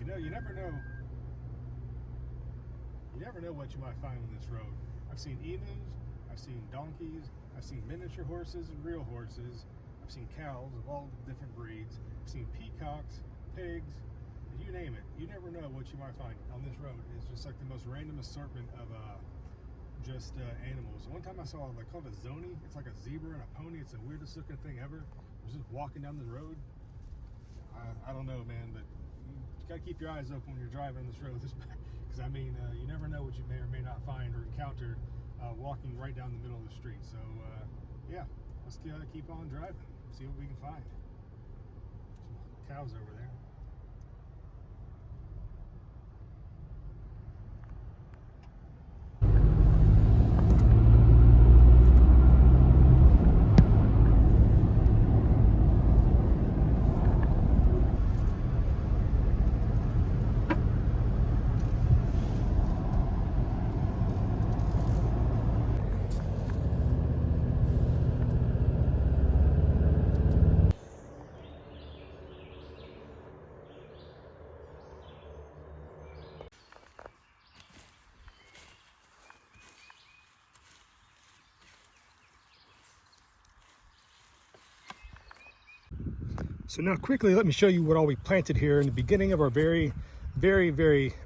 You know, you never know what you might find on this road. I've seen emus, I've seen donkeys, I've seen miniature horses and real horses, I've seen cows of all different breeds, I've seen peacocks, pigs, you name it. You never know what you might find on this road. It's just like the most random assortment of just animals. One time I saw, like, called a zoni. It's like a zebra and a pony. It's the weirdest looking thing ever. I was just walking down the road. I don't know, man, but you gotta keep your eyes open when you're driving on this road. Because I mean, you never know what you may or may not find or encounter walking right down the middle of the street. So yeah, let's keep on driving, see what we can find. Some cows over there. So now quickly, let me show you what all we planted here in the beginning of our very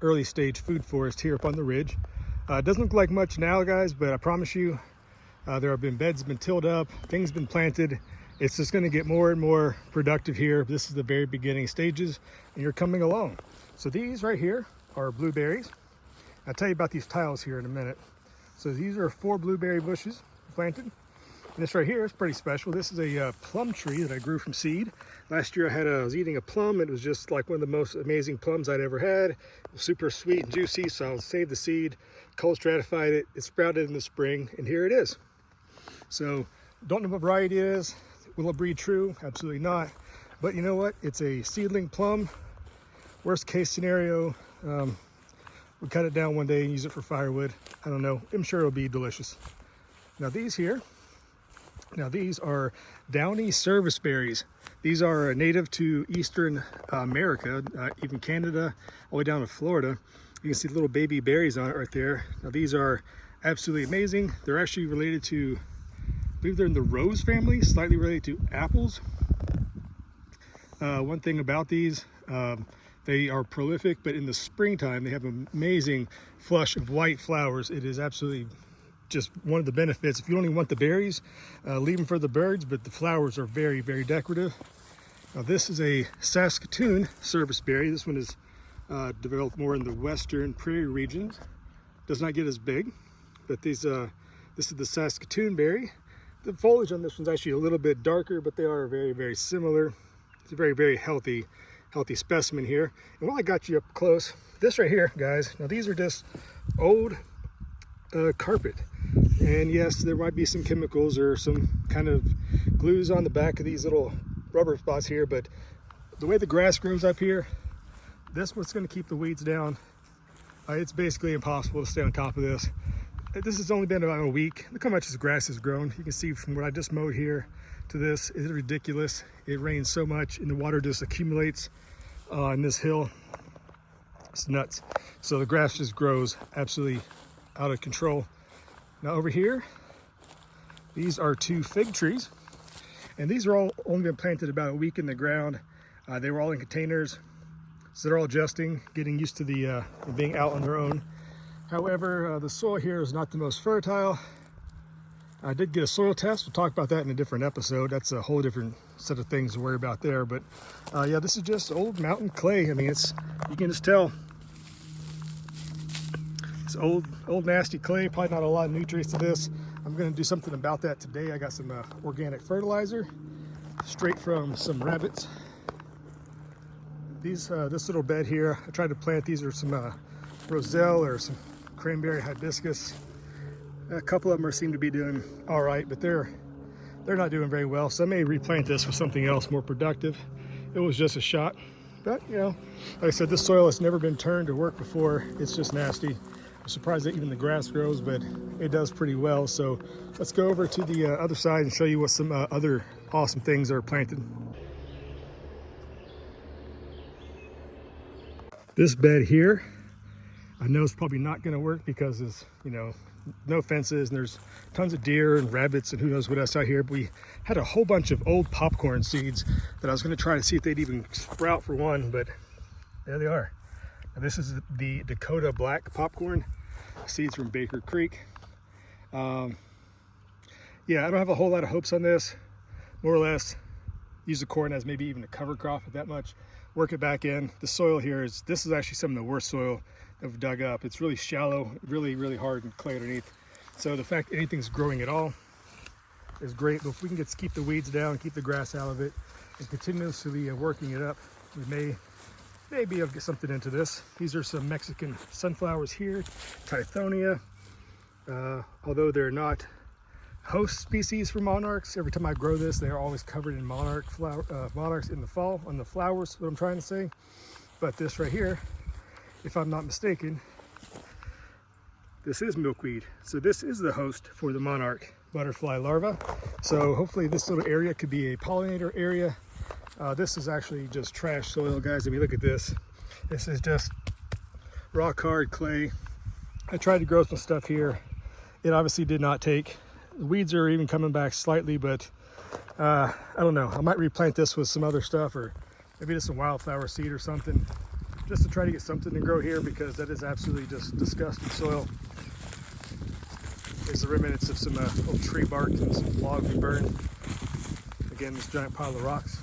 early stage food forest here up on the ridge. It doesn't look like much now, guys, but I promise you, there have been beds been tilled up, things been planted. It's just going to get more and more productive here. This is the very beginning stages, and you're coming along. So these right here are blueberries. I'll tell you about these tiles here in a minute. So these are 4 blueberry bushes planted. And this right here is pretty special. This is a plum tree that I grew from seed. Last year I was eating a plum. It was just like one of the most amazing plums I'd ever had. It was super sweet and juicy, so I saved the seed, cold stratified it. It sprouted in the spring, and here it is. So don't know what variety it is. Will it breed true? Absolutely not. But you know what? It's a seedling plum. Worst case scenario, we cut it down one day and use it for firewood. I don't know. I'm sure it'll be delicious. Now these are downy service berries. These are native to Eastern America, even Canada, all the way down to Florida. You can see the little baby berries on it right there. Now these are absolutely amazing. They're actually related to, I believe they're in the rose family, slightly related to apples. One thing about these, they are prolific, but in the springtime they have an amazing flush of white flowers. It is absolutely just one of the benefits. If you only want the berries, leave them for the birds, but the flowers are very decorative. Now this is a Saskatoon service berry. This one is developed more in the western prairie regions. Does not get as big, but this is the Saskatoon berry. The foliage on this one's actually a little bit darker, but they are very similar. It's a very healthy specimen here. And while I got you up close, this right here, guys, now these are just old carpet. And yes, there might be some chemicals or some kind of glues on the back of these little rubber spots here, but the way the grass grows up here, this is what's going to keep the weeds down. It's basically impossible to stay on top of this. This has only been about a week. Look how much this grass has grown. You can see from what I just mowed here to this, it's ridiculous. It rains so much and the water just accumulates in this hill. It's nuts. So the grass just grows absolutely out of control. Now over here, these are 2 fig trees, and these are all only been planted about a week in the ground. They were all in containers, so they're all adjusting, getting used to the being out on their own. However, the soil here is not the most fertile. I did get a soil test. We'll talk about that in a different episode. That's a whole different set of things to worry about there. But yeah, this is just old mountain clay. I mean, you can just tell. It's old nasty clay, probably not a lot of nutrients to this. I'm going to do something about that today. I got some organic fertilizer straight from some rabbits. This little bed here, I tried to plant. These are some roselle or some cranberry hibiscus. A couple of them seem to be doing all right, but they're not doing very well. So I may replant this with something else more productive. It was just a shot, but you know, like I said, this soil has never been turned or worked before. It's just nasty. I'm surprised that even the grass grows, but it does pretty well. So let's go over to the other side and show you what some other awesome things are planted. This bed here, I know it's probably not going to work because it's, you know, no fences and there's tons of deer and rabbits and who knows what else out here. But we had a whole bunch of old popcorn seeds that I was going to try to see if they'd even sprout for one, but there they are. Now, this is the Dakota Black popcorn seeds from Baker Creek. Yeah, I don't have a whole lot of hopes on this. More or less use the corn as maybe even a cover crop at that much. Work it back in. The soil here this is actually some of the worst soil I've dug up. It's really shallow, really hard and clay underneath. So the fact anything's growing at all is great. But if we can keep the weeds down, keep the grass out of it, and continuously working it up, we may be able to get something into this. These are some Mexican sunflowers here, Tithonia. Although they're not host species for monarchs, every time I grow this, they are always covered in monarchs in the fall on the flowers, what I'm trying to say. But this right here, if I'm not mistaken, this is milkweed. So this is the host for the monarch butterfly larva. So hopefully this little area could be a pollinator area. This is actually just trash soil, guys. I mean, look at this. This is just rock hard clay. I tried to grow some stuff here. It obviously did not take. The weeds are even coming back slightly, but I don't know. I might replant this with some other stuff, or maybe just some wildflower seed or something, just to try to get something to grow here, because that is absolutely just disgusting soil. There's the remnants of some old tree bark and some logs we burned. Again, this giant pile of rocks.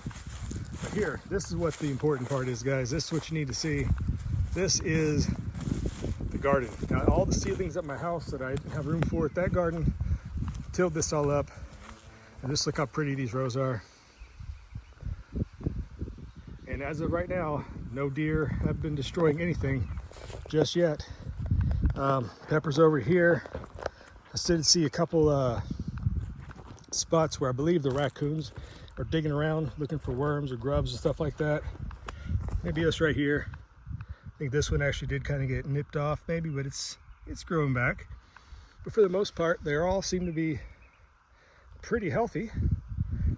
But here, this is what the important part is, guys. This is what you need to see. This is the garden. Now, all the seedlings at my house that I didn't have room for at that garden, tilled this all up. And just look how pretty these rows are. And as of right now, no deer have been destroying anything just yet. Peppers over here. I did see a couple spots where I believe the raccoons are digging around looking for worms or grubs and stuff like that. Maybe this right here. I think this one actually did kind of get nipped off maybe, but it's growing back. But for the most part, they all seem to be pretty healthy.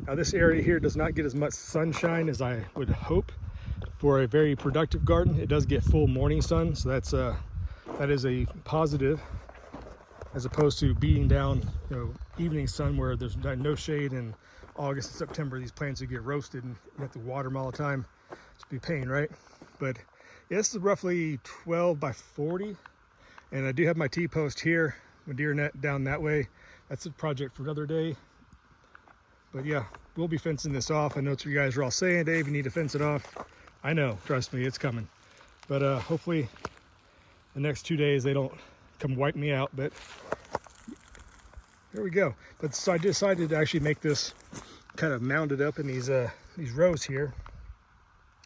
Now this area here does not get as much sunshine as I would hope for a very productive garden. It does get full morning sun, so that is a positive, as opposed to beating down, you know, evening sun where there's no shade. In August and September, these plants would get roasted and you have to water them all the time. It's a pain, right? But yeah, this is roughly 12 by 40, and I do have my T-post here, my deer net down that way. That's a project for another day. But yeah, we'll be fencing this off. I know it's what you guys are all saying, Dave, you need to fence it off. I know, trust me, it's coming. But hopefully the next 2 days they don't come wipe me out. But there we go. But so I decided to actually make this kind of mounded up in these rows here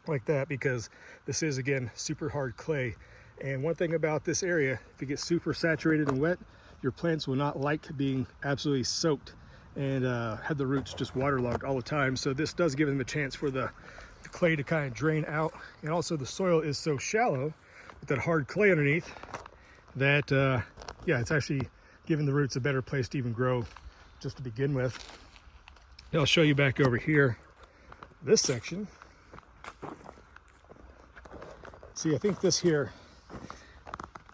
like that, because this is, again, super hard clay. And one thing about this area, if it gets super saturated and wet, your plants will not like being absolutely soaked and have the roots just waterlogged all the time. So this does give them a chance for the clay to kind of drain out. And also the soil is so shallow with that hard clay underneath that yeah, it's actually giving the roots a better place to even grow just to begin with. And I'll show you back over here, this section. See, I think this here,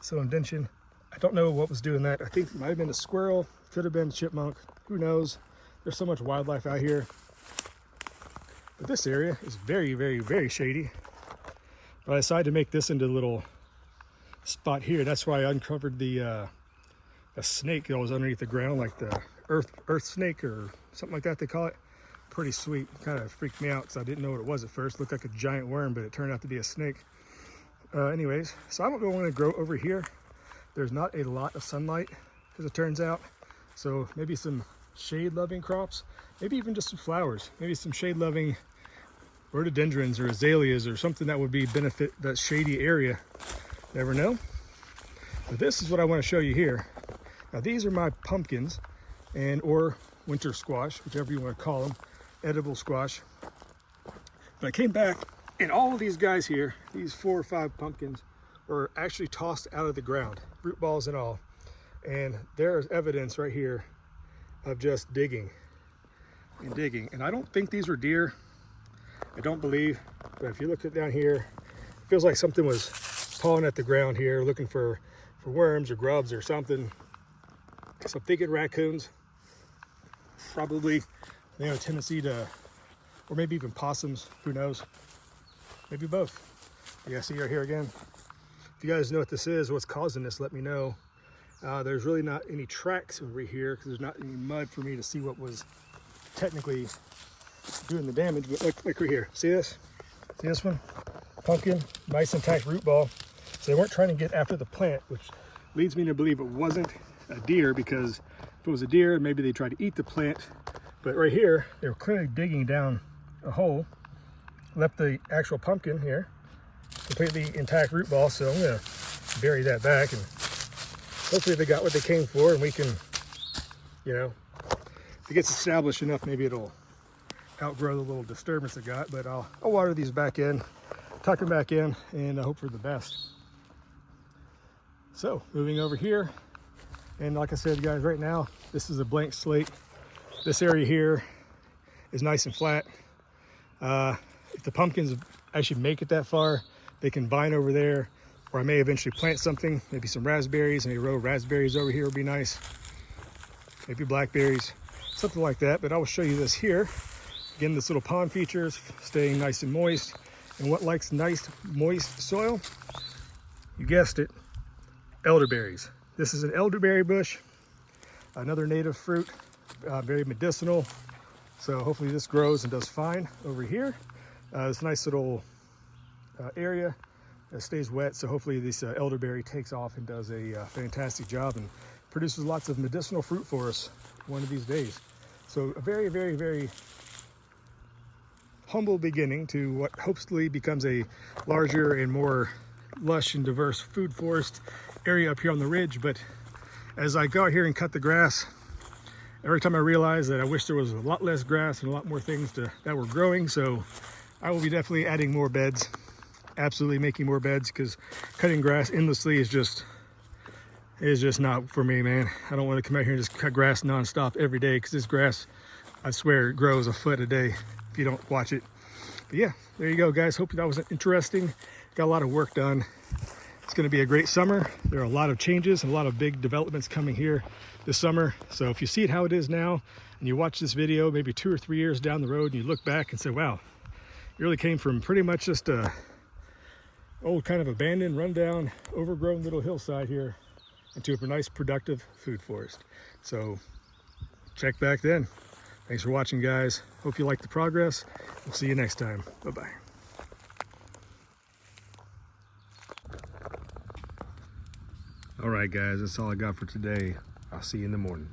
so indention, I don't know what was doing that. I think it might have been a squirrel, could have been a chipmunk, who knows? There's so much wildlife out here. But this area is very shady. But I decided to make this into a little spot here. That's why I uncovered a snake that was underneath the ground, like the earth snake or something like that they call it. Pretty sweet. Kind of freaked me out because I didn't know what it was at first. It looked like a giant worm, but it turned out to be a snake. Anyways, so I don't know what I'm going to grow over here. There's not a lot of sunlight, as it turns out. So maybe some shade-loving crops, maybe even just some flowers, maybe some shade-loving rhododendrons or azaleas or something that would be benefit that shady area. Never know. But this is what I want to show you here. Now these are my pumpkins or winter squash, whichever you want to call them, edible squash. But I came back and all of these guys here, these 4 or 5 pumpkins, were actually tossed out of the ground, root balls and all. And there's evidence right here of just digging and digging. And I don't think these were deer. I don't believe. But if you look at down here, it feels like something was pawing at the ground here, looking for worms or grubs or something. So I'm thinking raccoons. Probably they have a tendency to, or maybe even possums, who knows? Maybe both. Yeah, see right here again. If you guys know what this is, what's causing this, let me know. There's really not any tracks over here because there's not any mud for me to see what was technically doing the damage. But look right here, see this? See this one? Pumpkin, nice intact root ball. So they weren't trying to get after the plant, which leads me to believe it wasn't a deer, because if it was a deer, maybe they tried to eat the plant. But right here, they were clearly digging down a hole, left the actual pumpkin here, completely intact root ball. So I'm gonna bury that back, and hopefully they got what they came for, and we can, you know, if it gets established enough, maybe it'll outgrow the little disturbance it got. But I'll water these back in, tuck them back in, and hope for the best. So moving over here, and like I said, guys, right now this is a blank slate. This area here is nice and flat. If the pumpkins actually make it that far, they can vine over there, or I may eventually plant something, maybe some raspberries, maybe a row of raspberries over here would be nice, maybe blackberries, something like that. But I will show you this here. Again, this little pond features staying nice and moist. And what likes nice moist soil? You guessed it, elderberries. This is an elderberry bush, another native fruit, very medicinal. So hopefully this grows and does fine over here. It's a nice little area that stays wet. So hopefully this elderberry takes off and does a fantastic job and produces lots of medicinal fruit for us one of these days. So a very, very, very humble beginning to what hopefully becomes a larger and more lush and diverse food forest area up here on the ridge. But as I go out here and cut the grass, every time I realize that I wish there was a lot less grass and a lot more things that were growing. So I will be definitely adding more beds, absolutely making more beds, because cutting grass endlessly is just not for me, man. I don't want to come out here and just cut grass nonstop every day, because this grass, I swear, it grows a foot a day if you don't watch it. But yeah, there you go, guys. Hope that was interesting. Got a lot of work done. It's going to be a great summer. There are a lot of changes and a lot of big developments coming here this summer. So if you see it how it is now, and you watch this video maybe 2 or 3 years down the road, and you look back and say, wow, you really came from pretty much just a old kind of abandoned, rundown, overgrown little hillside here into a nice productive food forest. So check back then. Thanks for watching, guys. Hope you like the progress. We'll see you next time. Bye-bye. All right, guys, that's all I got for today. I'll see you in the morning.